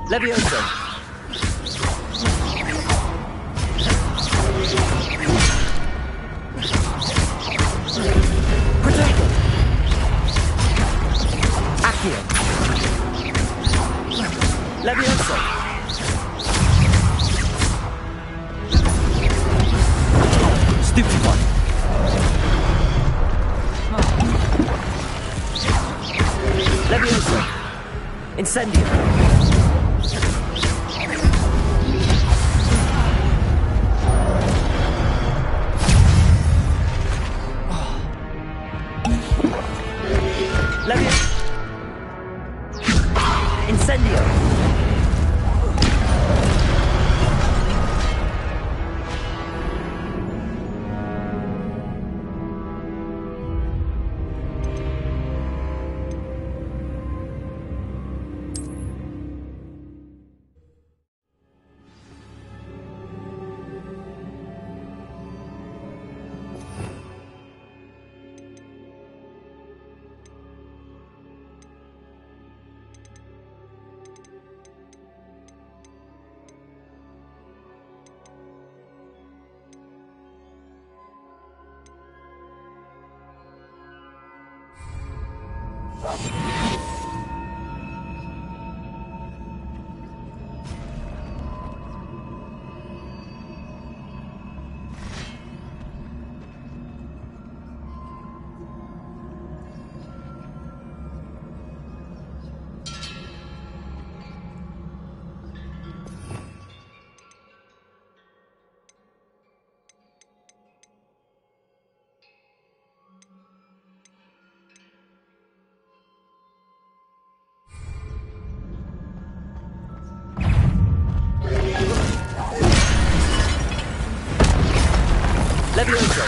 Levioso. Protego. Accio. Levioso. Stupefy. Levioso. Incendio. Incendio. Levioso.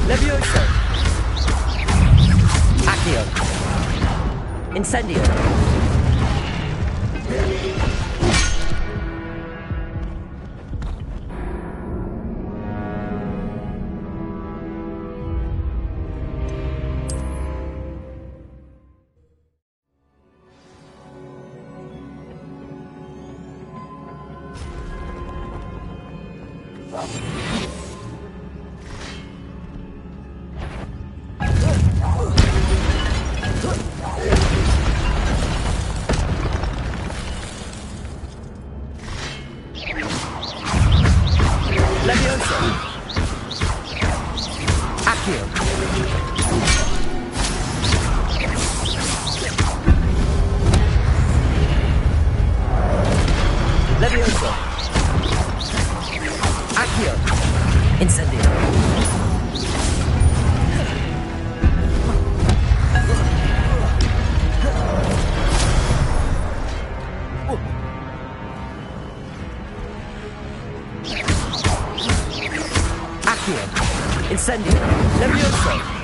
Levioso. Accio. Incendio. Levioso. Accio. Levioso. Accio. Incendio. Accio. Incendio. Levioso.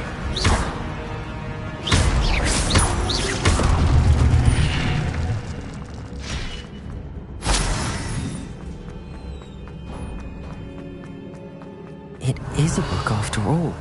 It is a book after all.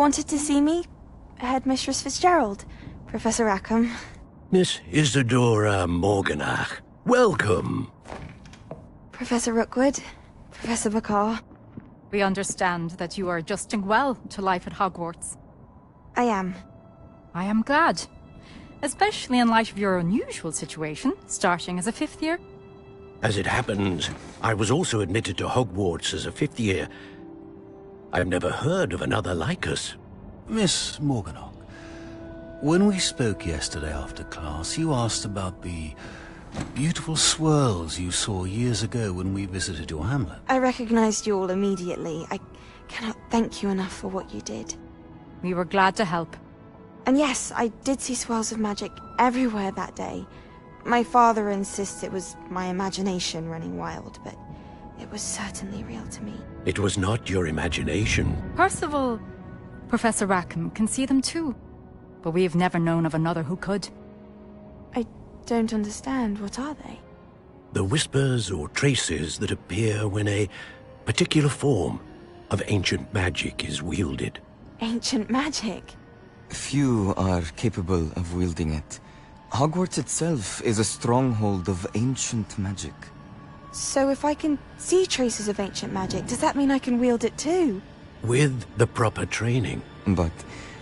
wanted to see me? Headmistress Fitzgerald, Professor Rackham. Miss Isadora Morganach, welcome. Professor Rookwood, Professor Bakar. We understand that you are adjusting well to life at Hogwarts. I am. I am glad. Especially in light of your unusual situation, starting as a 5th year. As it happens, I was also admitted to Hogwarts as a 5th year. I've never heard of another like us. Miss Morganach, when we spoke yesterday after class, you asked about the beautiful swirls you saw years ago when we visited your hamlet. I recognized you all immediately. I cannot thank you enough for what you did. We were glad to help. And yes, I did see swirls of magic everywhere that day. My father insists it was my imagination running wild, but it was certainly real to me. It was not your imagination. Percival, Professor Rackham can see them too. But we have never known of another who could. I don't understand. What are they? The whispers or traces that appear when a particular form of ancient magic is wielded. Ancient magic? Few are capable of wielding it. Hogwarts itself is a stronghold of ancient magic. So if I can see traces of ancient magic, does that mean I can wield it too? With the proper training. But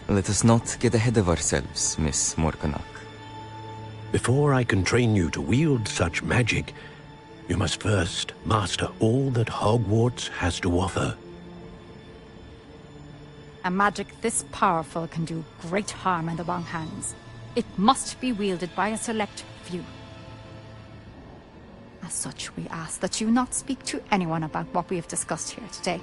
let us not get ahead of ourselves, Miss Morganach. Before I can train you to wield such magic, you must first master all that Hogwarts has to offer. A magic this powerful can do great harm in the wrong hands. It must be wielded by a select few. As such, we ask that you not speak to anyone about what we have discussed here today.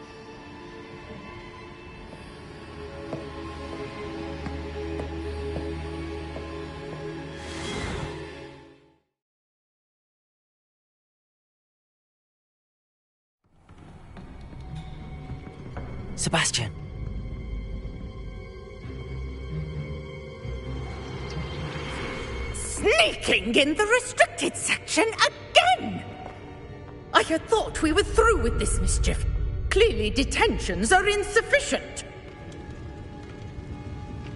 Sebastian. Sneaking in the restricted section again! I had thought we were through with this mischief. Clearly detentions are insufficient.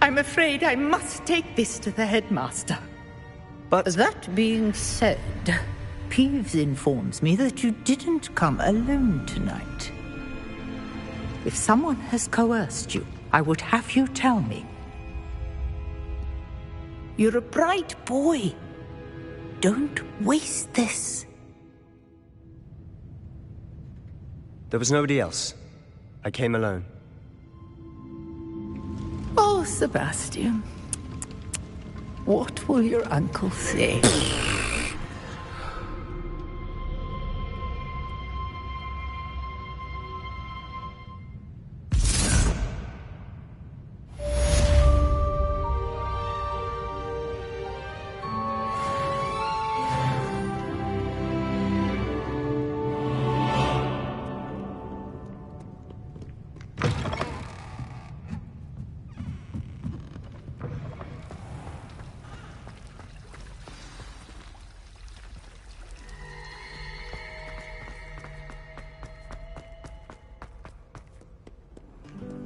I'm afraid I must take this to the headmaster. But that being said, Peeves informs me that you didn't come alone tonight. If someone has coerced you, I would have you tell me. You're a bright boy. Don't waste this. There was nobody else. I came alone. Oh, Sebastian. What will your uncle say?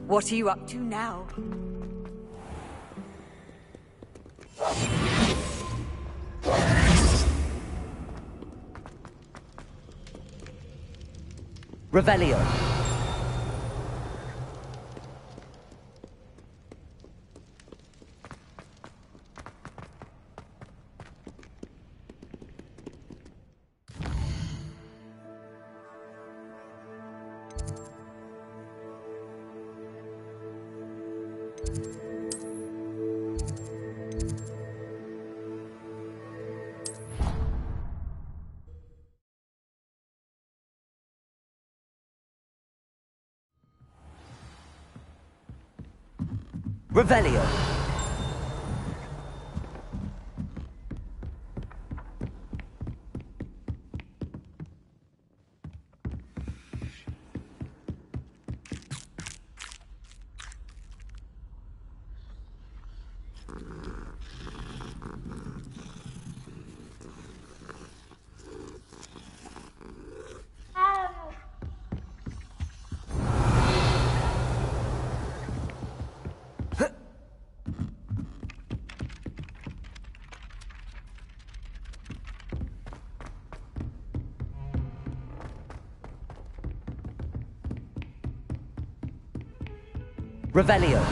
What are you up to now? Revelio. Revelio. Revelio.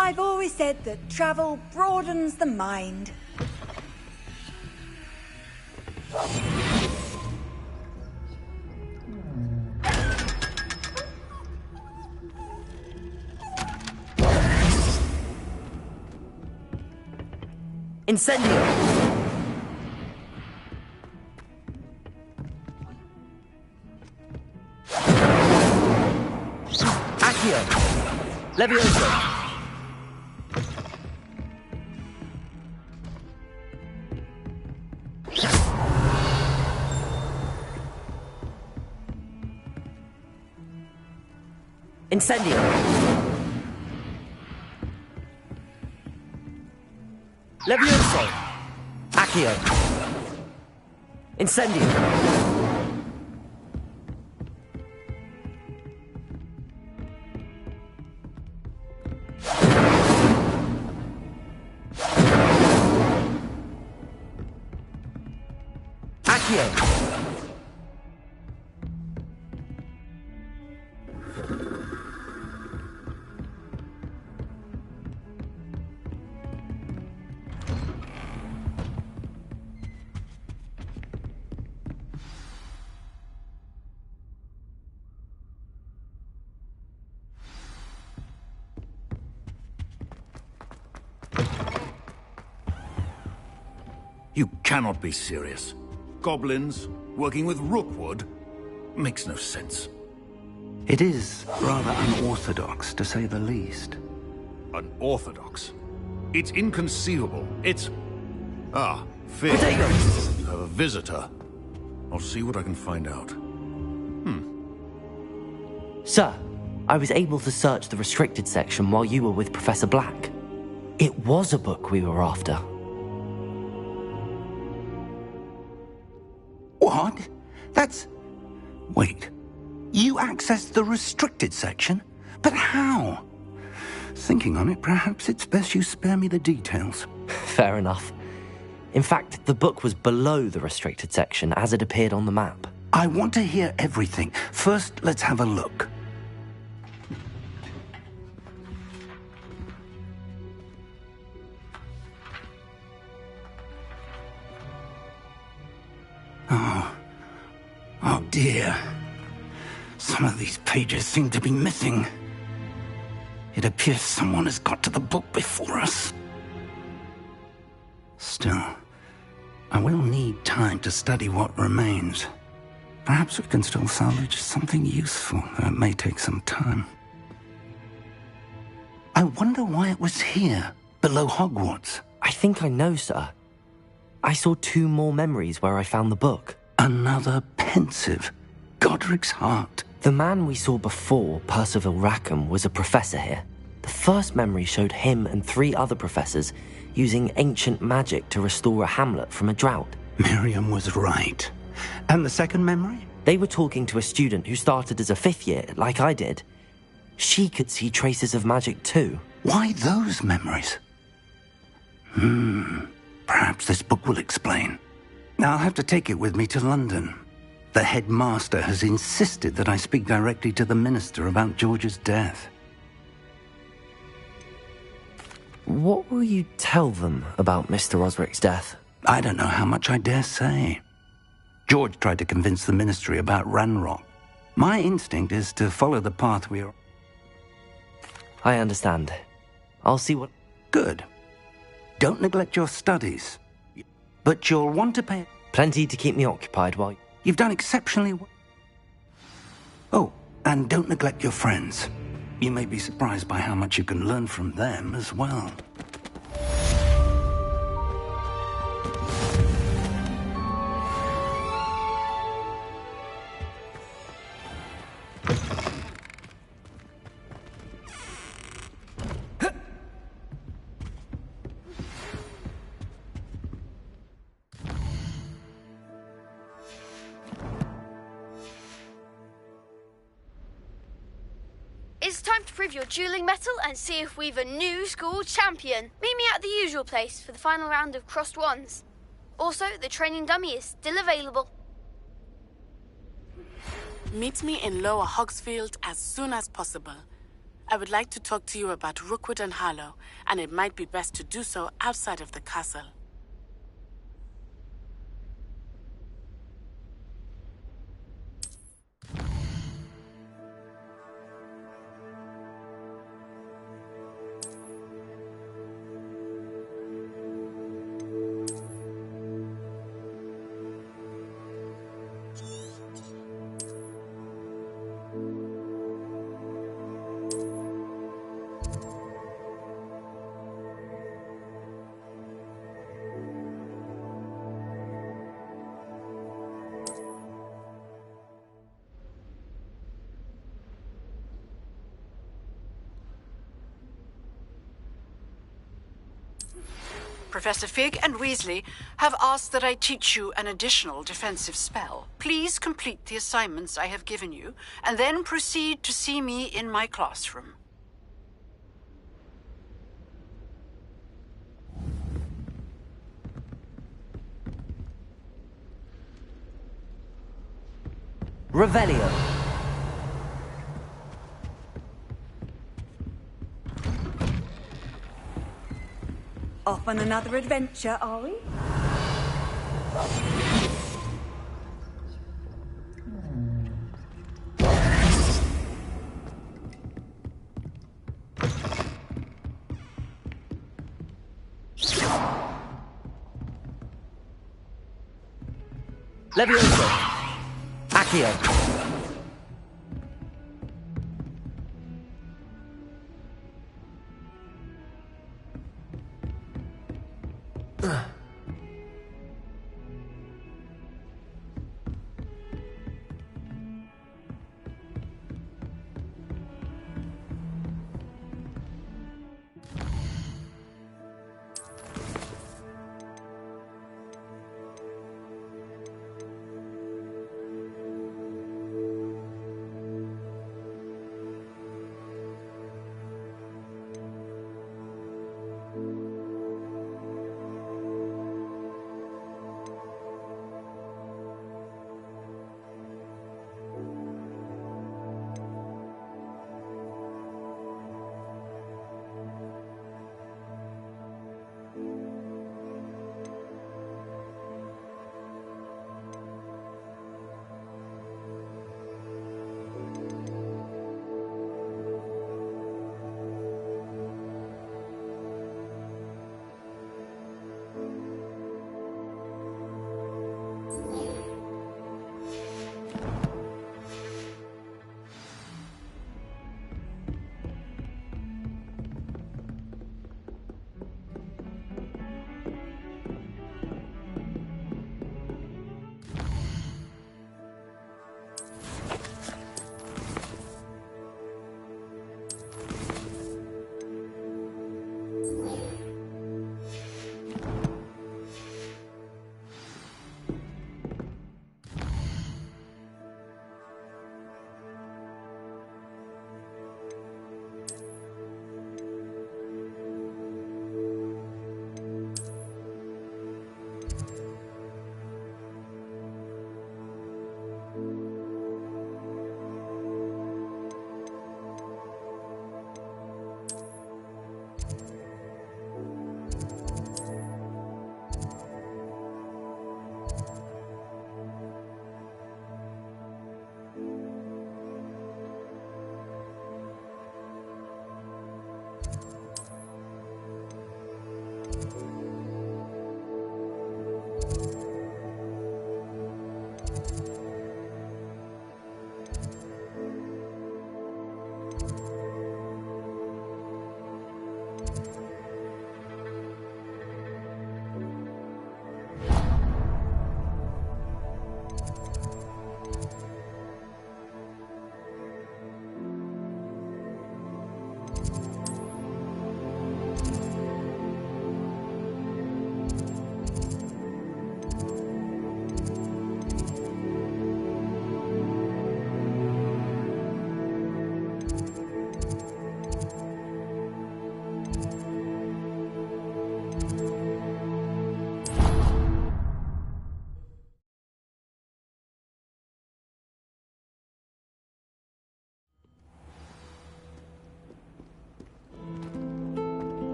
I've always said that travel broadens the mind. Incendio. Accio. Levioso. Incendio. Levioso. Accio. Incendio. Accio. You cannot be serious. Goblins working with Rookwood makes no sense. It is rather unorthodox, to say the least. Unorthodox? It's inconceivable. It's... Ah, Fig. Potatoes. You have a visitor. I'll see what I can find out. Sir, I was able to search the restricted section while you were with Professor Black. It was a book we were after. What? That's... Wait. You accessed the restricted section? But how? Thinking on it, perhaps it's best you spare me the details. Fair enough. In fact, the book was below the restricted section as it appeared on the map. I want to hear everything. First, let's have a look. Oh dear. Some of these pages seem to be missing. It appears someone has got to the book before us. Still, I will need time to study what remains. Perhaps we can still salvage something useful, though it may take some time. I wonder why it was here, below Hogwarts. I think I know, sir. I saw 2 more memories where I found the book. Another pensive. Godric's heart. The man we saw before, Percival Rackham, was a professor here. The first memory showed him and 3 other professors using ancient magic to restore a hamlet from a drought. Miriam was right. And the second memory? They were talking to a student who started as a 5th year, like I did. She could see traces of magic too. Why those memories? Perhaps this book will explain. I'll have to take it with me to London. The headmaster has insisted that I speak directly to the minister about George's death. What will you tell them about Mr. Osric's death? I don't know how much I dare say. George tried to convince the ministry about Ranrock. My instinct is to follow the path we are... I understand. I'll see what... Good. Don't neglect your studies. But you'll want to pay... Plenty to keep me occupied while... You've done exceptionally well. Oh, and don't neglect your friends. You may be surprised by how much you can learn from them as well. It's time to prove your dueling mettle and see if we've a new school champion. Meet me at the usual place for the final round of crossed wands. Also, the training dummy is still available. Meet me in Lower Hogsfield as soon as possible. I would like to talk to you about Rookwood and Harlow, and it might be best to do so outside of the castle. Professor Fig and Weasley have asked that I teach you an additional defensive spell. Please complete the assignments I have given you, and then proceed to see me in my classroom. Revelio. Off on another adventure, are we? Levioso. Accio.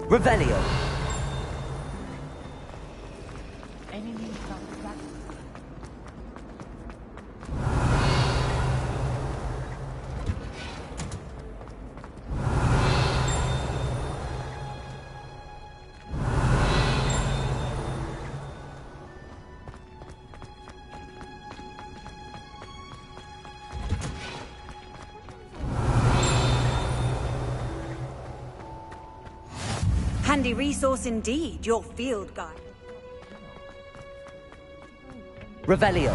Revelio. Handy resource indeed, your field guide. Revelio.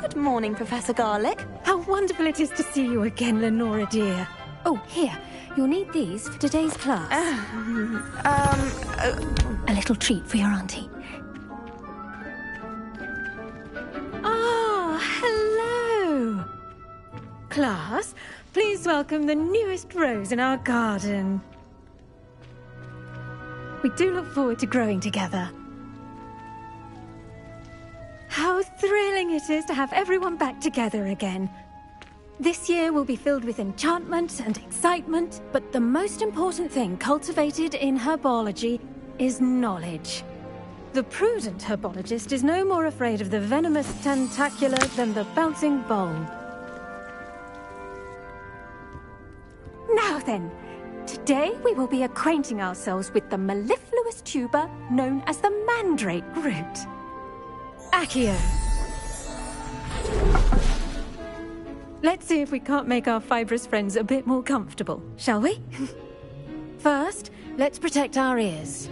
Good morning, Professor Garlick. How wonderful it is to see you again, Lenora dear. Oh, here. You'll need these for today's class. A little treat for your auntie. Ah, hello. Class, please welcome the newest rose in our garden. We do look forward to growing together. How thrilling it is to have everyone back together again. This year will be filled with enchantment and excitement, but the most important thing cultivated in herbology is knowledge. The prudent herbologist is no more afraid of the venomous tentacula than the bouncing bulb. Now then, today we will be acquainting ourselves with the mellifluous tuber known as the mandrake root. Accio. Let's see if we can't make our fibrous friends a bit more comfortable, shall we? First, let's protect our ears.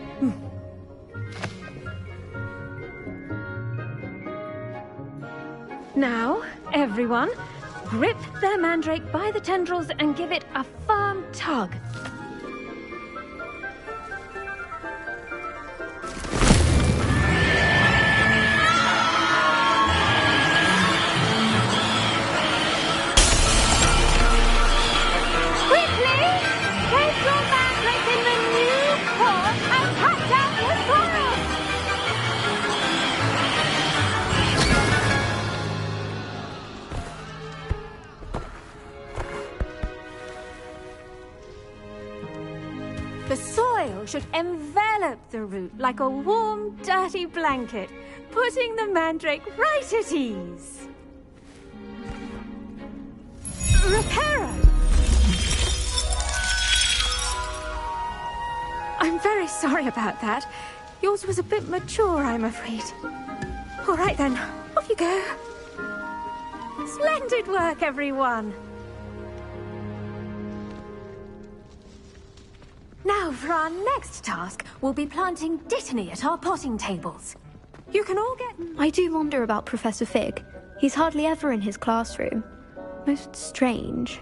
Now, everyone, grip their mandrake by the tendrils and give it a firm tug. The soil should envelop the root like a warm, dirty blanket, putting the mandrake right at ease. Reparo! I'm very sorry about that. Yours was a bit mature, I'm afraid. All right then, off you go. Splendid work, everyone. Now, for our next task, we'll be planting Dittany at our potting tables. You can all get... I do wonder about Professor Fig. He's hardly ever in his classroom. Most strange.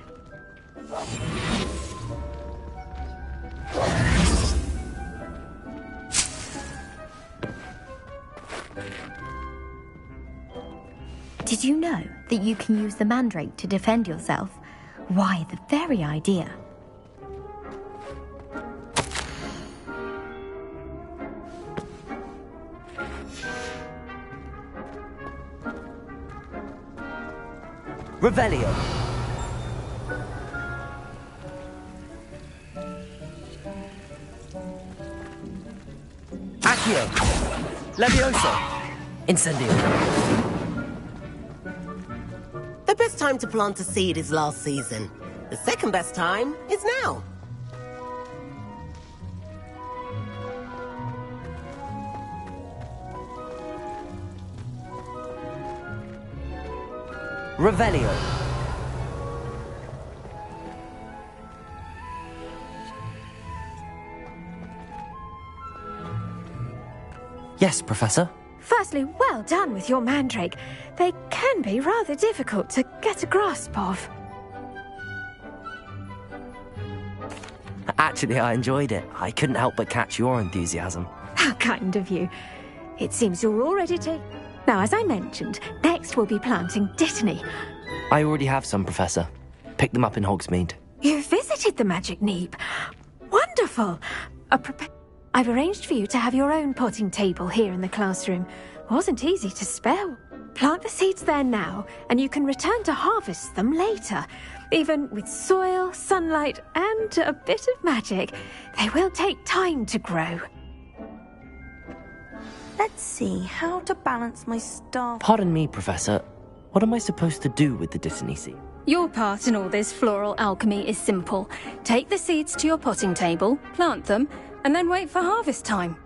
Did you know that you can use the mandrake to defend yourself? Why, the very idea. Revelio. Accio. Levioso. Incendio. The best time to plant a seed is last season. The second best time is now. Revelio. Yes, Professor? Firstly, well done with your mandrake. They can be rather difficult to get a grasp of. Actually, I enjoyed it. I couldn't help but catch your enthusiasm. How kind of you. It seems you're all ready to... Now, as I mentioned, next we'll be planting Dittany. I already have some, Professor. Picked them up in Hogsmeade. You visited the Magic Neep. Wonderful. I've arranged for you to have your own potting table here in the classroom. Wasn't easy to spell. Plant the seeds there now, and you can return to harvest them later. Even with soil, sunlight, and a bit of magic, they will take time to grow. Let's see how to balance my staff. Pardon me, Professor. What am I supposed to do with the Dittany seed? Your part in all this floral alchemy is simple. Take the seeds to your potting table, plant them, and then wait for harvest time.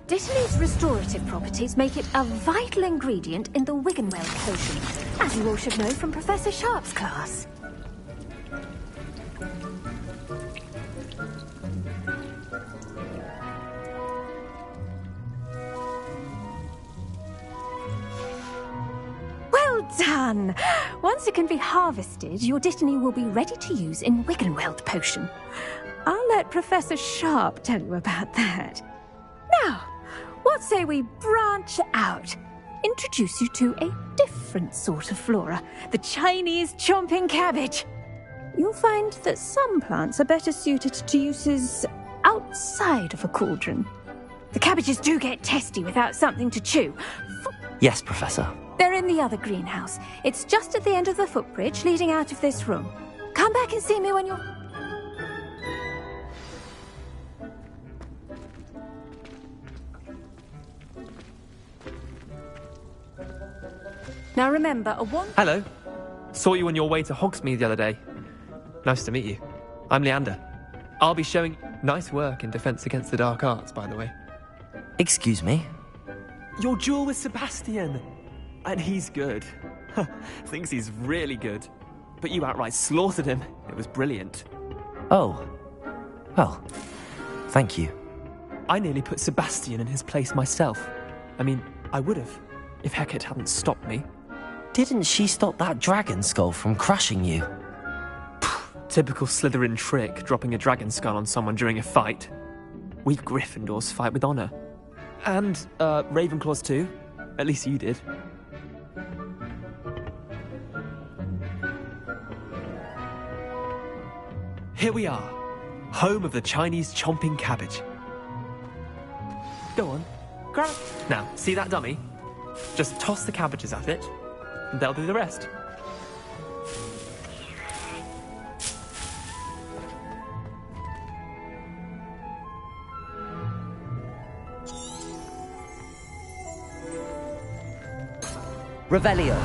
Dittany's restorative properties make it a vital ingredient in the Wiggenweld potion, as you all should know from Professor Sharp's class. Well done! Once it can be harvested, your Dittany will be ready to use in Wiggenweld potion. I'll let Professor Sharp tell you about that. Now, what say we branch out? Introduce you to a different sort of flora, the Chinese chomping cabbage. You'll find that some plants are better suited to uses outside of a cauldron. The cabbages do get testy without something to chew. Yes, Professor. They're in the other greenhouse. It's just at the end of the footbridge leading out of this room. Come back and see me when you're... Now remember, a one... Hello. Saw you on your way to Hogsmeade the other day. Nice to meet you. I'm Leander. I'll be showing... Nice work in Defense Against the Dark Arts, by the way. Excuse me? Your duel with Sebastian. And he's good. Thinks he's really good. But you outright slaughtered him. It was brilliant. Oh. Well, thank you. I nearly put Sebastian in his place myself. I mean, I would have, if Hecate hadn't stopped me. Didn't she stop that dragon skull from crushing you? Typical Slytherin trick, dropping a dragon skull on someone during a fight. We Gryffindors fight with honor. And, Ravenclaws too. At least you did. Here we are, home of the Chinese chomping cabbage. Go on, grab it. Now, see that dummy? Just toss the cabbages at it, and they'll do the rest. Revelio.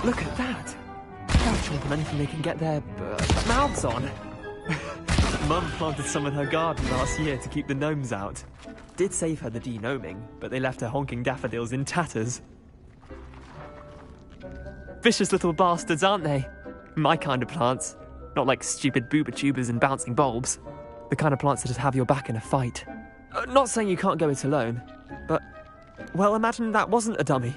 Look at that! They're chomping anything they can get their mouths on. Mum planted some in her garden last year to keep the gnomes out. Did save her the de-gnoming, but they left her honking daffodils in tatters. Vicious little bastards, aren't they? My kind of plants. Not like stupid booba tubers and bouncing bulbs. The kind of plants that just have your back in a fight. Not saying you can't go it alone, but... Well, imagine that wasn't a dummy.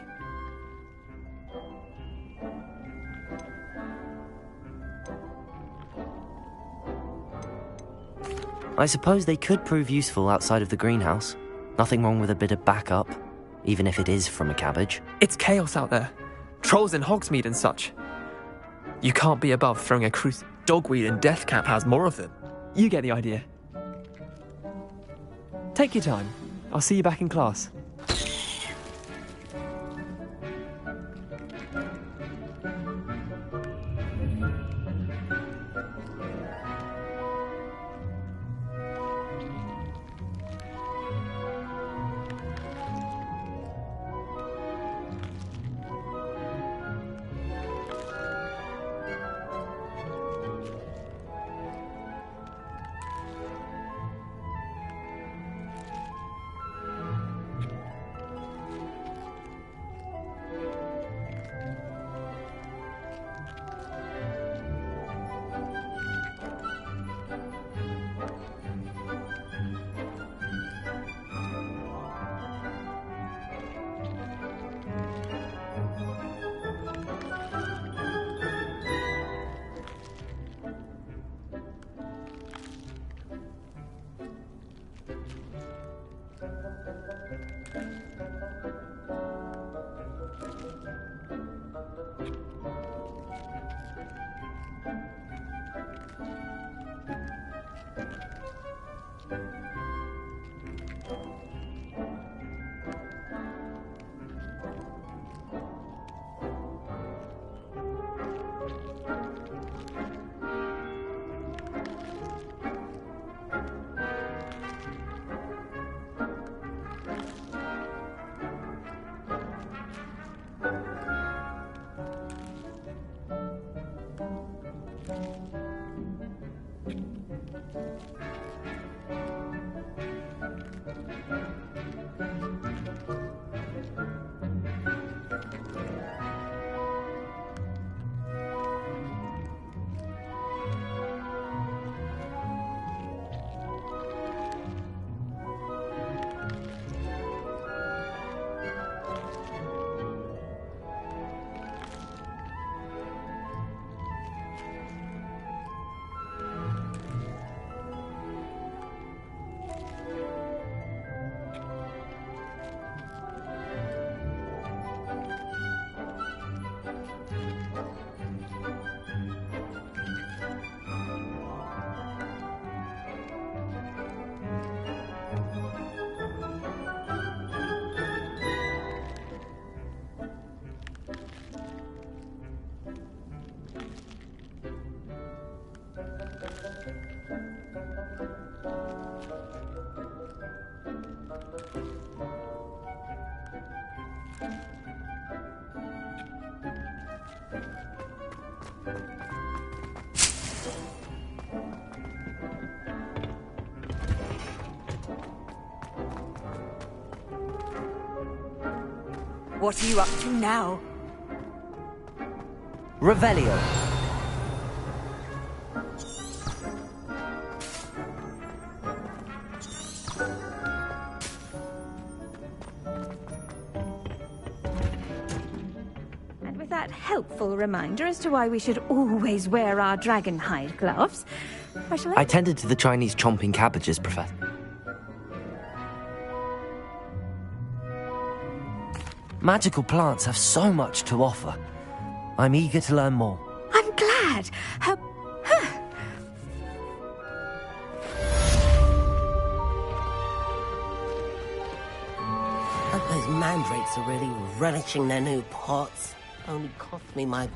I suppose they could prove useful outside of the greenhouse. Nothing wrong with a bit of backup, even if it is from a cabbage. It's chaos out there. Trolls in Hogsmeade and such. You can't be above throwing a Dogweed and Deathcap has more of them. You get the idea. Take your time. I'll see you back in class. What are you up to now? Revelio. And with that helpful reminder as to why we should always wear our dragon hide gloves, I tended to the Chinese chomping cabbages, Professor. Magical plants have so much to offer. I'm eager to learn more. I'm glad. Hope those mandrakes are really relishing their new pots. Only cost me my